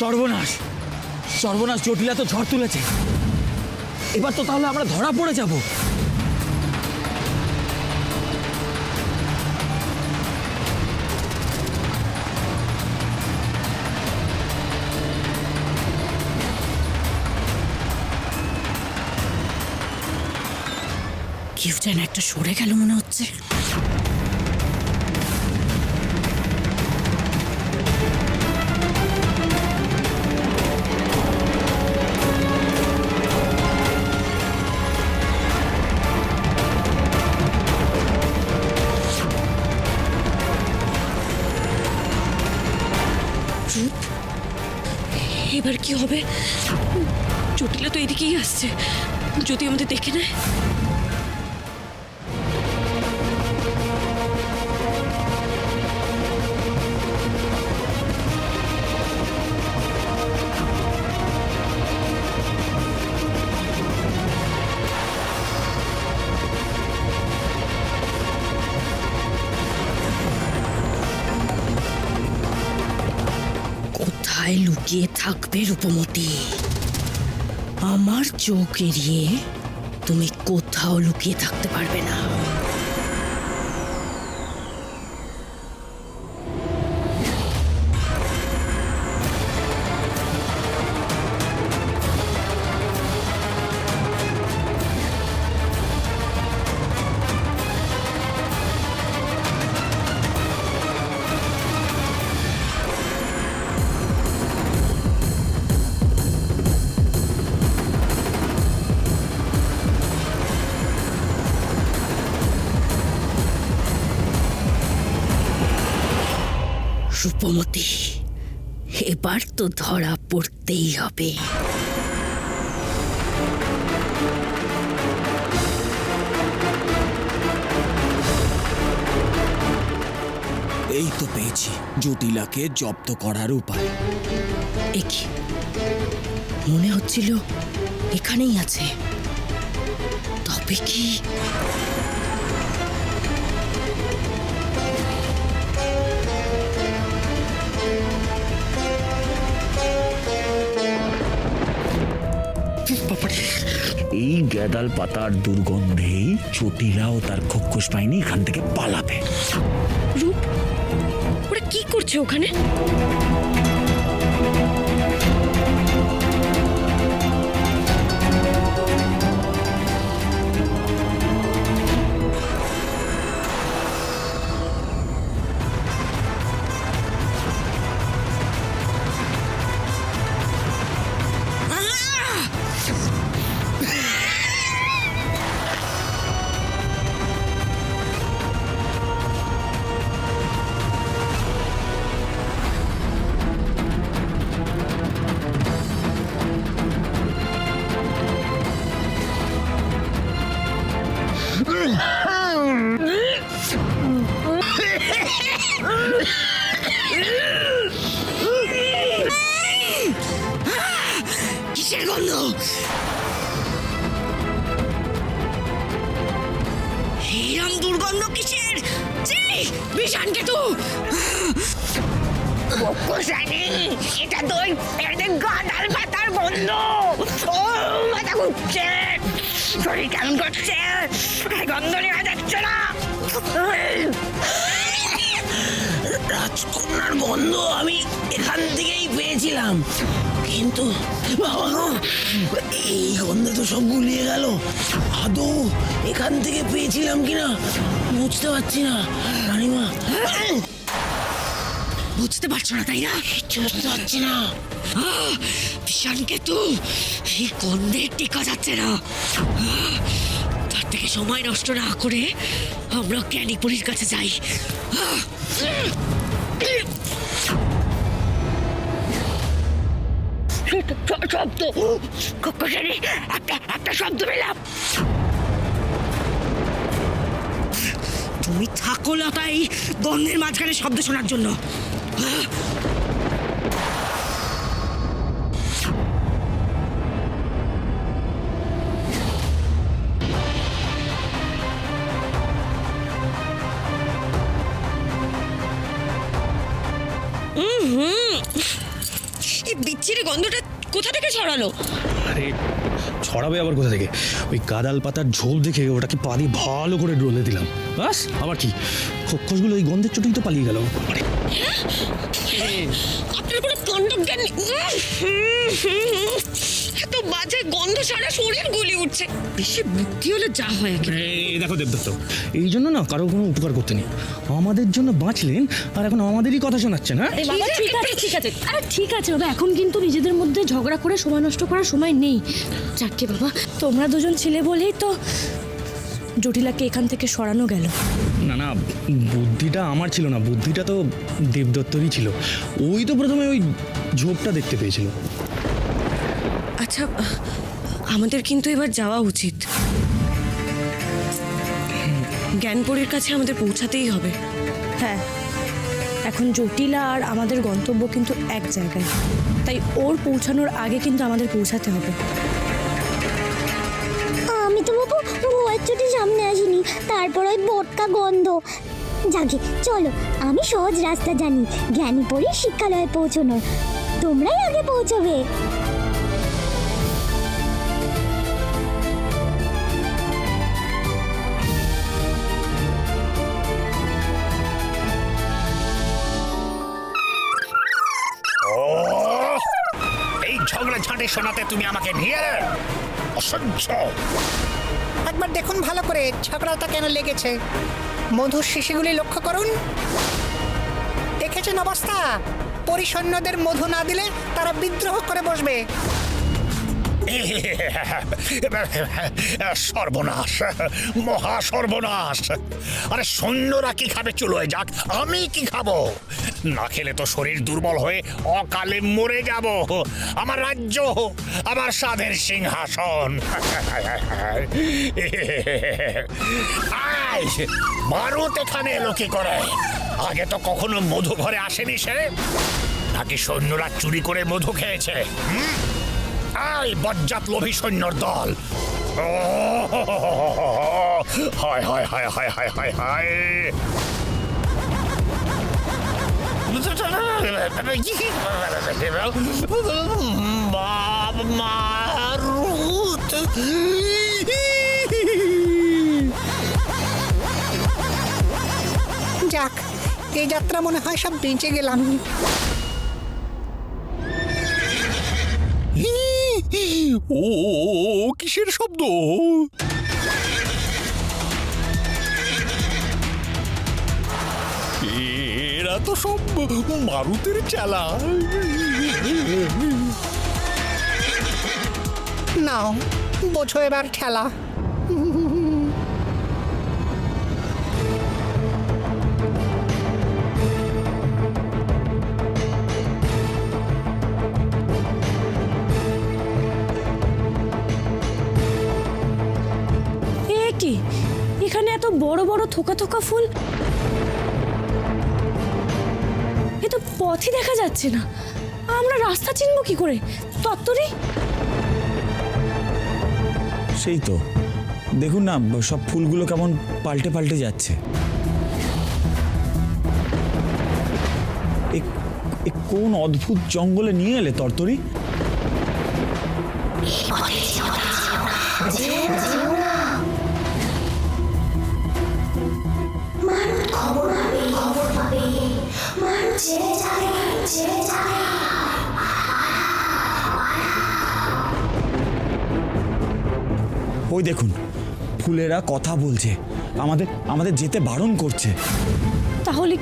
সর্বনাশ, সর্বনাশ, জটিলা তো ঝড় তুলেছে। এবার তো তাহলে আমরা ধরা পড়ে যাব। কেউ যেন একটা সরে গেল মনে হচ্ছে। এবার কি হবে? জটিলা তো এদিকেই আসছে, যদি আমাদের দেখে নেয়। কোথায় লুকিয়ে থাকবে রূপমতি? আমার চোখ এড়িয়ে তুমি কোথাও লুকিয়ে থাকতে পারবে না। রূপমতি, এবার তো ধরা পড়তেই হবে। এই তো পেয়েছি জটিলাকে জব্দ করার উপায়। একি মনে হচ্ছিল এখানেই আছে, তবে কি? এই গ্যাদাল পাতার দুর্গন্ধেই জটিলাও তার খোকস পায়নি এখান থেকে পালাবে। রূপ, ওরা কি করছে ওখানে? কিসের গন্ধ? হিরাম দুর্গন্ধ কিসের? বিষাণকেতু! এটা তো গাঁদাল পাতার গন্ধ। ও মাথা ঘুরছে, শরীর কেমন করছে, গন্ধ নেওয়া যাচ্ছে না। রাজকন্যার গন্ধ আমি এখান থেকেই পেয়েছিলাম, কিন্তু এই গন্ধে তো সব গুলিয়ে গেল। আদৌ এখান থেকে পেয়েছিলাম কিনা বুঝতে পারছি না রানীমা। বুঝতে পারছো না তাই না? বুঝতে পারছি না। বিষাণকেতু, এই গন্ধে টিকা যাচ্ছে না। তার থেকে সময় নষ্ট না করে আমরা জ্ঞানীপুরীর কাছে যাই। শব্দ, একটা শব্দ পেলাম। তুমি থাকো লতাই গন্ধের মাঝখানে শব্দ শোনার জন্য। বিচ্ছিরি গন্ধটা কোথা থেকে ছড়ালো? আরে ছড়াবে আবার কোথা থেকে? ওই গাদাল পাতার ঝোল দেখে ওটাকে পা দিয়ে ভালো করে ডলে দিলাম, বাস। আবার কি, খোকসগুলো ওই গন্ধের চোটেই তো পালিয়ে গেল। আরে আপনার কোনো কাণ্ডজ্ঞান নেই। এত বাজে গন্ধ ছাড়া শরীর গলি উঠছে। বেশি বুদ্ধি হলে যা হয় একেবারে। এই দেখো দেবদত্ত, এই জন্য না কারো কোনো উপকার করতে নেই। আমাদের জন্য বাঁচলেন আর এখন আমাদেরই কথা শোনাচ্ছেন। হ্যাঁ এই বাবা, ঠিক আছে ঠিক আছে, আরে ঠিক আছে বাবা, এখন কিন্তু নিজেদের মধ্যে ঝগড়া করে সময় নষ্ট করার সময় নেই। যাকে বাবা, তোমরা দুজন ছিলে বলেই তো জটিলাকে এখান থেকে সরানো গেল। না না, বুদ্ধিটা আমার ছিল না, বুদ্ধিটা তো দেবদত্তরই ছিল। ওই তো প্রথমে ওই ঝোপটা দেখতে পেয়েছিল। আচ্ছা, আমাদের কিন্তু এবার যাওয়া উচিত। জ্ঞানপুরীর কাছে আমাদের পৌঁছাতেই হবে। হ্যাঁ, এখন জটিলা আর আমাদের গন্তব্য কিন্তু এক জায়গায়, তাই ওর পৌঁছানোর আগে কিন্তু আমাদের পৌঁছাতে হবে। আমি তো বাবু ভুয়ার চোটে সামনে আসিনি, তারপর ওই বোটকা গন্ধ। যাকে চলো, আমি সহজ রাস্তা জানি জ্ঞানীপুরীর শিক্ষালয়ে পৌঁছানোর। তোমরাই আগে পৌঁছবে। এই ঝগড়া ঝাঁটে শোনাতে তুমি আমাকে নিয়ে এলে? অসহ্য। একবার দেখুন ভালো করে ঝগড়াটা কেন লেগেছে। মধুর শিশিগুলি লক্ষ্য করুন। দেখেছেন অবস্থা? পরিসৈন্যদের মধু না দিলে তারা বিদ্রোহ করে বসবে। সর্বনাশ, মহা সর্বনাশ। আরে সৈন্যরা কি খাবে চুলোয় যাক, আমি কি খাবো? না খেলে তো শরীর দুর্বল হয়ে অকালে মরে যাব। আমার রাজ্য, আমার স্বাদের সিংহাসন। আয়, মারুত এখানে এলো কি করে? আগে তো কখনো মধু ঘরে আসেনি সে। নাকি সৈন্যরা চুরি করে মধু খেয়েছে? আয় বজ্জাত লোভী সৈন্যর দল। হায় হায় হায় হায় হায় হায় হায়। মারুত, যাক, এই যাত্রা মনে হয় সব বেঁচে গেলাম। ও কিসের শব্দ? এরা তো সব মারুতের চালা। নাও, বোঝো এবার ঠেলা। কি এখানে এত বড় বড় থোকা থোকা ফুল? এ তো পথই দেখা যাচ্ছে না। আমরা রাস্তা চিনব কি করে? তত্তরি সেই তো দেখুন না, সব ফুলগুলো কেমন পাল্টে পাল্টে যাচ্ছে। কোন অদ্ভুত জঙ্গলে নিয়ে এলে তরতরি? ওই দেখুন, ফুলেরা কথা বলছে, আমাদের যেতে বারণ করছে। তাহলে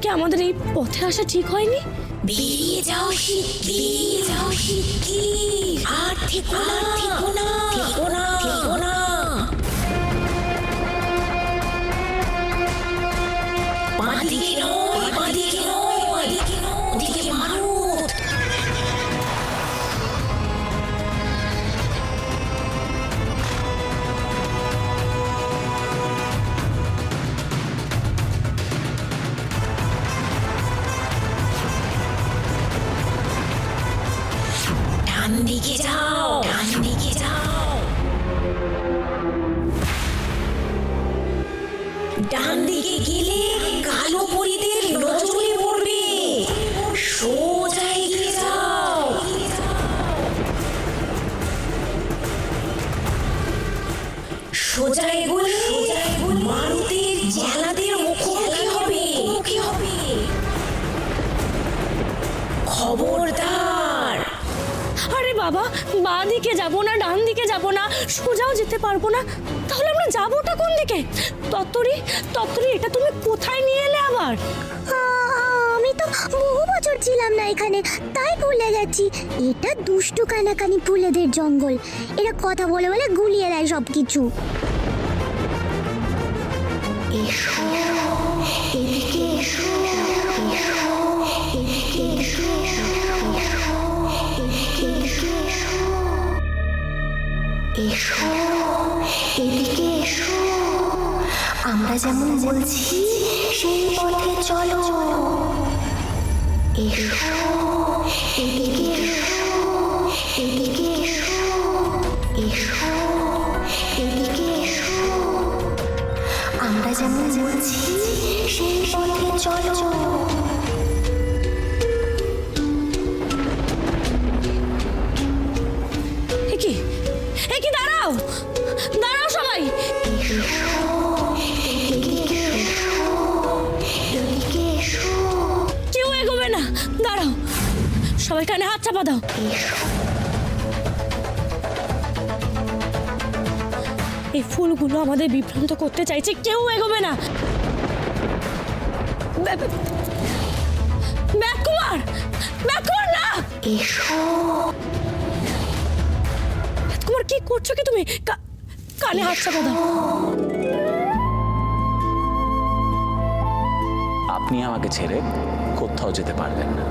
কি আমাদের এই পথে আসা ঠিক হয়নি? বেরিয়ে যাও শিগগির, যাও শিগগির। আর থেকো না, থেকো না, থেকো না, থেকো না। বাঁদিকে নয়, বাঁদিকে নয়, বাঁদিকে নয়, ওদিকে মারুত। ডান দিকে যাও, ডান দিকে যাও। ডান দিকে গেলে কালো পরীদের নজরে পড়বে। সোজা এগিয়ে যাও। সোজা এগোলে মারুতির জেলাদের মুখোমুখি হবে। খবরদার! আরে বাবা, বাঁ দিকে যাবো না, ডান দিকে যাবো না, সোজাও যেতে পারবো না, তাহলে আমরা যাবোটা কোন দিকে? তত্তরি, এটা তুমি কোথায় নিয়ে এলে আবার? আমি তো বহু বছর ছিলাম না এখানে, তাই ভুলে গেছি। এটা দুষ্টু কানাকানি ফুলেদের জঙ্গল। এরা কথা বলে বলে গুলিয়ে দেয় সবকিছু। এসো, এদিকে এসো, এদিকে এসো, এসো, এদিকে এসো। আমরা যেমন বলছি সেই পথে চলো। এসো, এদিকে এসো, এদিকে এসো, এসো, এদিকে এসো। আমরা যেমন বলছি সেই পথে চলো। একি দাঁড়াও সবাই। কেউ এগোবে না, দাঁড়াও সবাই, কানে হাত চাপা দাও। এই ফুলগুলো আমাদের বিভ্রান্ত করতে চাইছে, কেউ এগোবে না। ব্যাকুমার না। কুমার, কি করছো কি তুমি? কানে হাত চাপা দাও। আপনি আমাকে ছেড়ে কোথাও যেতে পারবেন না,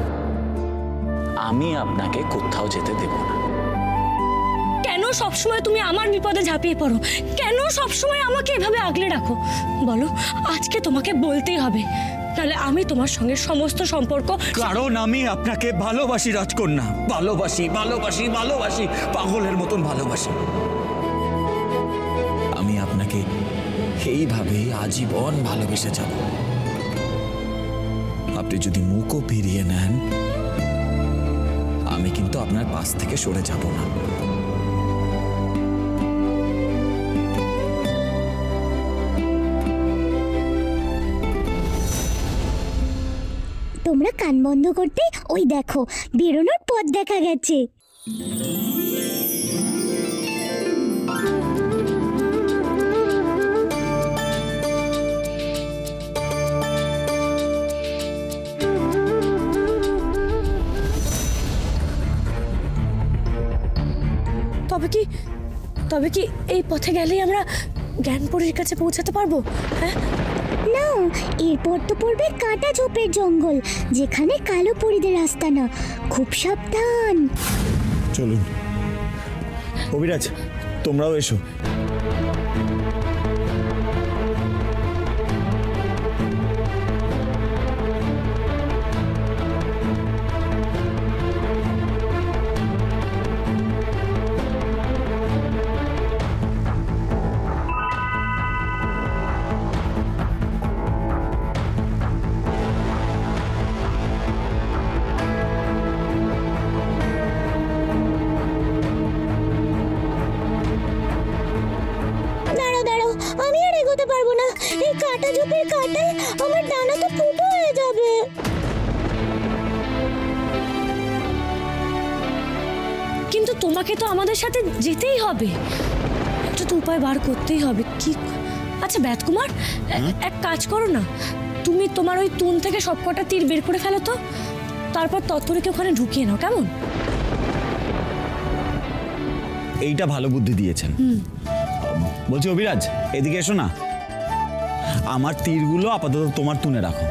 আমি আপনাকে কোথাও যেতে দেব না। কেন সবসময় তুমি আমার বিপদে ঝাঁপিয়ে পড়ো? কেন সবসময় আমাকে এভাবে আগলে রাখো? বলো, আজকে তোমাকে বলতেই হবে, তাহলে আমি তোমার সঙ্গে সমস্ত সম্পর্ক। কারণ আমি আপনাকে ভালোবাসি রাজকন্যা, ভালোবাসি, পাগলের মতন ভালোবাসি। আমি আপনাকে এইভাবে আজীবন ভালোবেসে যাব। আপনি যদি মুখও ফিরিয়ে নেন, আমি কিন্তু আপনার পাশ থেকে সরে যাব না। তোমরা কান বন্ধ করতে ওই দেখো বেরোনোর পথ দেখা গেছে। তবে কি এই পথে গেলেই আমরা জ্ঞানপুরীর কাছে পৌঁছাতে পারবো? হ্যাঁ না, এরপর তো পড়বে কাটা ঝোপের জঙ্গল, যেখানে কালো পরীদের রাস্তা না। খুব সাবধান। চলুন অভিরাজ, তোমরাও এসো। দাঁড়াও, আমি আর এগোতে পারবো না। এই কাটা ঝোপের কাটায় আমার ডানা তো ফুটো হয়ে যাবে। কিন্তু তোমাকে তো আমাদের সাথে যেতেই হবে, একটা তো উপায় বার করতেই হবে। কি? আচ্ছা ব্যাতকুমার, এক কাজ করো না, তুমি তোমার ওই তুন থেকে সবকটা তীর বের করে ফেলো তো, তারপর তত্তরীকে ওখানে ঢুকিয়ে নাও, কেমন? এইটা ভালো বুদ্ধি দিয়েছেন। বলছি অভিরাজ, এদিকে এসো না। আমার তীরগুলো আপাতত তোমার তুনে রাখো।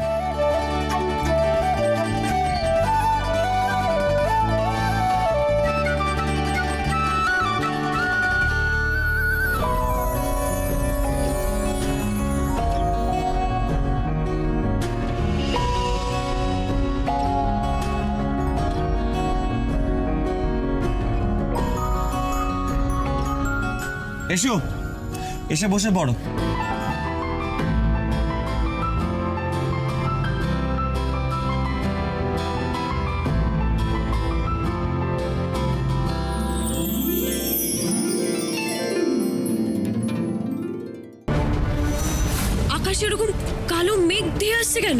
এসো, এসে বসে পড়ো। আকাশে এরকম কালো মেঘ দিয়ে আসছে কেন?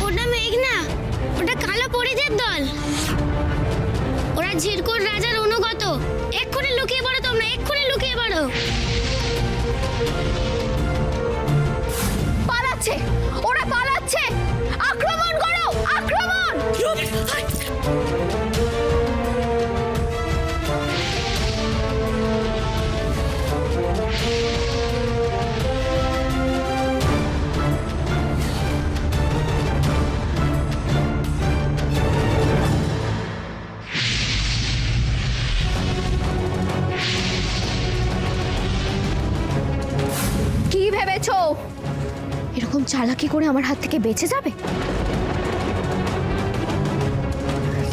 ওটা মেঘ না, ওটা কালো পরিদের দল। ওরা ঝিরকোট রাজার অনুগত। এক্ষুনি লুকিয়ে পড়ো তোমরা, এক্ষুনি লুকিয়ে পড়ো। পালাচ্ছে, ওরা পালাচ্ছে। আক্রমণ করো, আক্রমণ! কি ভেবেছো এরকম চালাকি করে আমার হাত থেকে বেঁচে যাবে?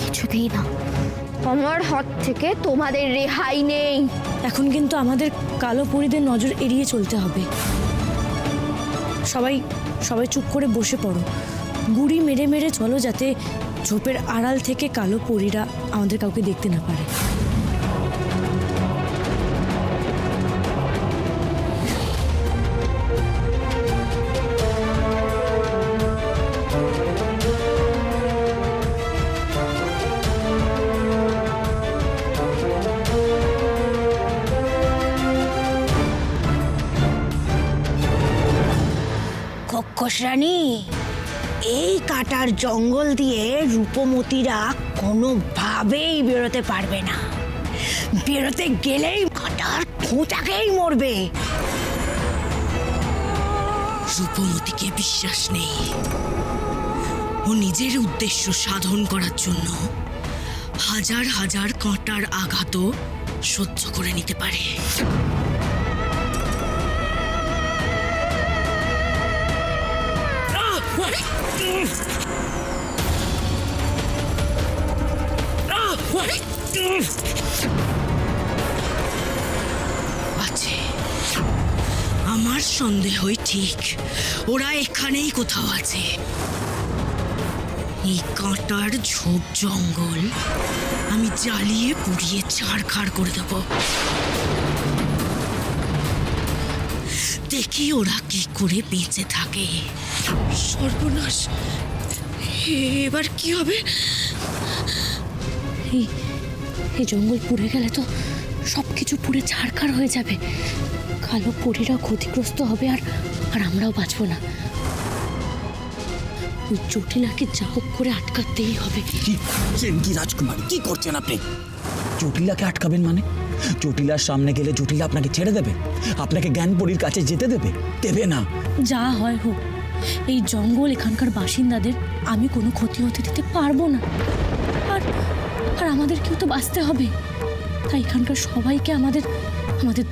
কিছুতেই না, আমার হাত থেকে তোমাদের রেহাই নেই। এখন কিন্তু আমাদের কালো পরীদের নজর এড়িয়ে চলতে হবে। সবাই সবাই চুপ করে বসে পড়ো, গুড়ি মেরে মেরে চলো, যাতে ঝোপের আড়াল থেকে কালো পরীরা আমাদের কাউকে দেখতে না পারে। খোকস রানী, এই কাটার জঙ্গল দিয়ে রূপমতীরা কোনোভাবেই বেরোতে পারবে না। বেরোতে গেলেই কাটার খোঁচাকেই মরবে। রূপমতিকে বিশ্বাস নেই। ও নিজের উদ্দেশ্য সাধন করার জন্য হাজার হাজার কাঁটার আঘাতও সহ্য করে নিতে পারে। আছে, আমার সন্দেহই ঠিক। ওরা এখানেই কোথাও আছে। এই কাঁটার ঝোপ জঙ্গল আমি জ্বালিয়ে পুড়িয়ে ছাড়খাড় করে দেব। দেখি ওরা কি করে বেঁচে থাকে। সর্বনাশ, এবার কি হবে? এই জঙ্গল পুড়ে গেলে তো সবকিছু পুড়ে ছাড়খাড় হয়ে যাবে। কালো পরীরা ক্ষতিগ্রস্ত হবে, আর আমরাও বাঁচবো না। ওই জটিলাকে যা হোক করে আটকাতেই হবে। কি করছেন কি রাজকুমারী, কি করছেন আপনি? জটিলাকে আটকাবেন মানে? জটিলার সামনে গেলে জটিলা আপনাকে ছেড়ে দেবে? আপনাকে জ্ঞানপরীর কাছে যেতে দেবে? দেবে না। যা হয় হোক, এই জঙ্গল এখানকার বাসিন্দাদের আমি কোনো ক্ষতি হতে দিতে পারবো না। আর আমাদেরকেও তো বাঁচতে হবে, তাই এখানকার সবাইকে আমাদের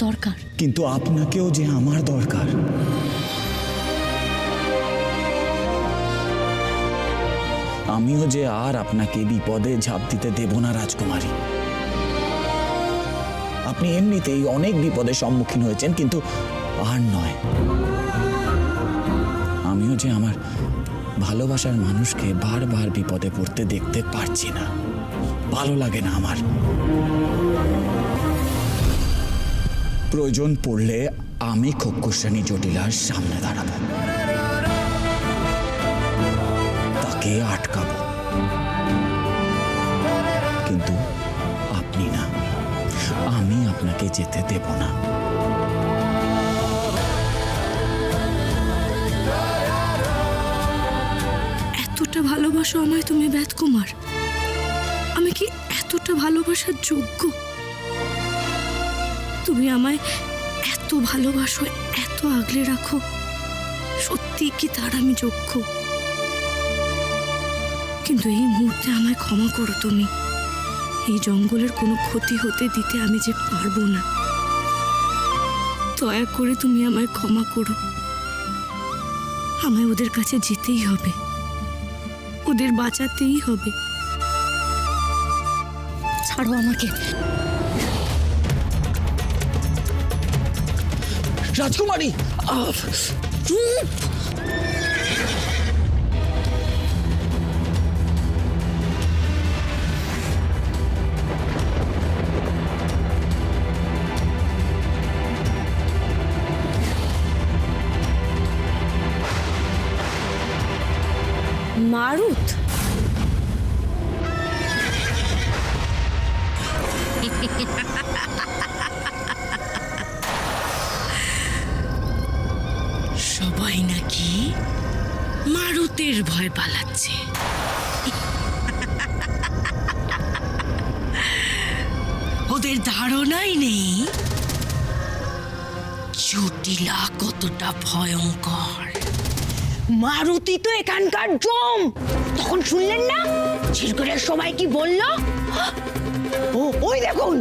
দরকার। কিন্তু আপনাকেও যে আমার দরকার। আমিও যে আর আপনাকে বিপদে ঝাঁপ দিতে দেব না রাজকুমারী। আপনি এমনিতেই অনেক বিপদের সম্মুখীন হয়েছেন, কিন্তু আর নয়। আমিও যে আমার ভালোবাসার মানুষকে বারবার বিপদে পড়তে দেখতে পারছি না। ভালো লাগে না আমার। প্রয়োজন পড়লে আমি খোকসরানী জটিলার সামনে দাঁড়াবো, তাকে আটকাবো। কিন্তু আপনি না, আমি আপনাকে যেতে দেব না। এতটা ভালোবাসো আমায় তুমি বেদকুমার? আমি কি এতটা ভালোবাসার যোগ্য? তুমি আমায় এত ভালোবাসো, এত আগলে রাখো, সত্যি কি তার আমি যোগ্য? কিন্তু এই মুহূর্তে আমায় ক্ষমা করো তুমি। এই জঙ্গলের কোনো ক্ষতি হতে দিতে আমি যে পারবো না। দয়া করে তুমি আমায় ক্ষমা করো। আমায় ওদের কাছে যেতেই হবে, ওদের বাঁচাতেই হবে। ছাড়ো আমাকে। রাজকুমারী, মারুত? সবাই নাকি মারুতের ভয় পালাচ্ছে। ওদের ধারণাই নেই জটিলা কতটা ভয়ঙ্কর। মারুতি তো এখানকার জম। তখন শুনলেন না ঝিরকরের সময় কি বললো? ও ওই দেখুন।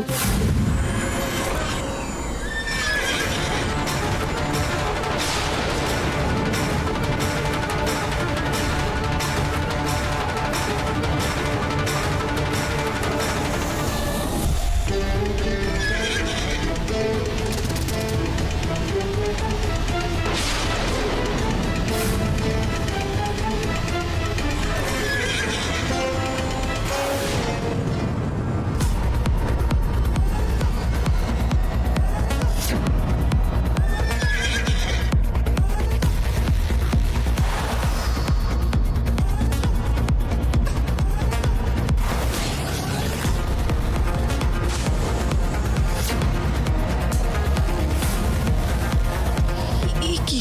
এ কি,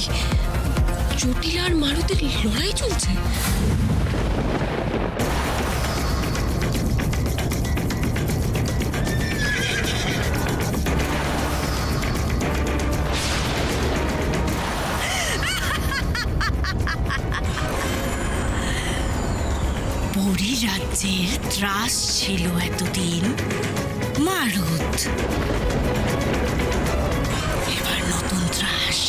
জটিলা আর মারুতের লড়াই চলছে? পরী রাজ্যের ত্রাস ছিল এতদিন মারুত, এবার নতুন ত্রাস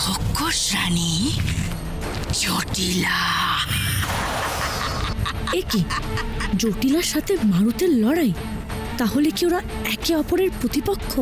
খোকস রানী জটিলা। এ কি, জটিলার সাথে মারুতের লড়াই? তাহলে কি ওরা একে অপরের প্রতিপক্ষ?